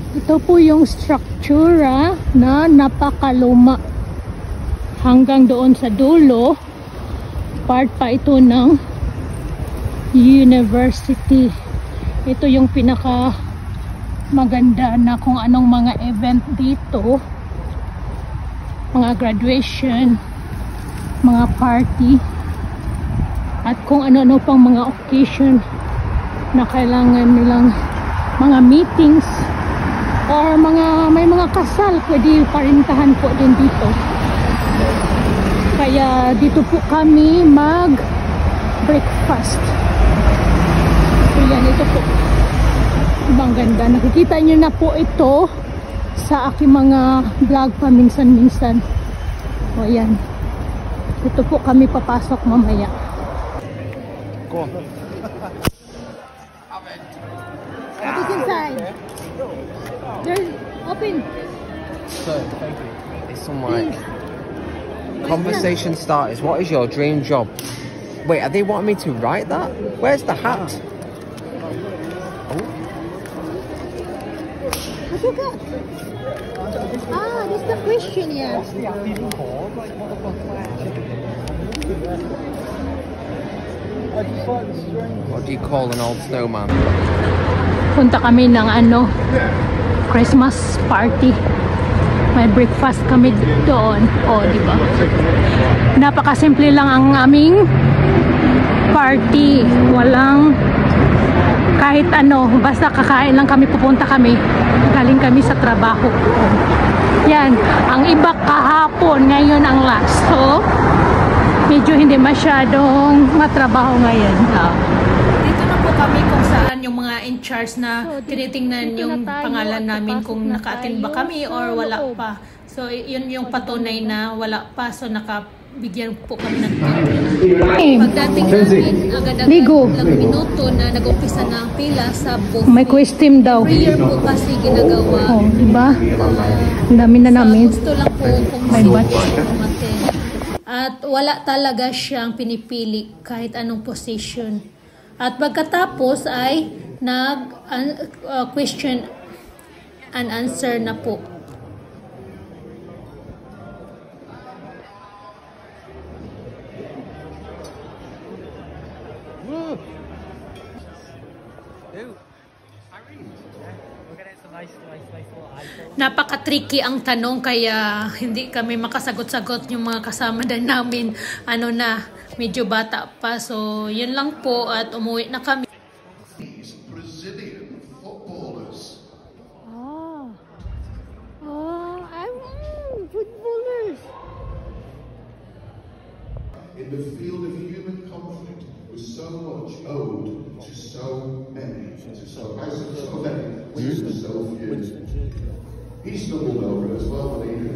Ito po yung structura na napakaluma. Hanggang doon sa dulo, part pa ito ng university. Ito yung pinaka maganda na kung anong mga event dito. Mga graduation, mga party, at kung ano-ano pang mga occasion na kailangan nilang mga meetings or may mga kasal, pwede parintahan po din dito. Kaya dito po kami mag breakfast. So yan, ito po. Ibang ganda. Nakikita nyo na po ito sa aking mga vlog paminsan-minsan. O yan. Ito po kami papasok mamaya. Go on. What is inside? There's open. So, thank you. It's some like conversation starters. What is your dream job? Wait, are they wanting me to write that? Where's the hat? Oh. What you got? Ah, this is the question, yeah. What do you call an old snowman? Punta kami ng Christmas party. May breakfast kami doon. Oh, di ba? Napakasimple lang ang aming party. Walang kahit ano, basta kakain lang kami, pupunta kami. Galing kami sa trabaho. Yan, ang iba kahapon, ngayon ang last. So, medyo hindi masyadong matrabaho ngayon. Dito na po kami kung saan yung mga in charge na tinitingnan yung pangalan namin kung naka-attend ba kami or wala pa. So, yun yung patunay na wala pa. So, nakabigyan po kami ng pagdating namin, agad-agad lang minuto na nag-umpisa na ang pila sa buffet. May question daw. Every year po kasi ginagawa. Oh, diba? Ang dami na namin. Gusto lang po kung sino umattend. At wala talaga siyang pinipili kahit anong position. At pagkatapos ay question and answer na po. Napaka-tricky ang tanong kaya hindi kami makasagot-sagot yung mga kasama din namin. Medyo bata pa. So, yun lang po at umuwi na kami. Brazilian footballers. Footballers. In the field of human conflict with so much owed to so many. So many. So few. He stumbled over it as well when he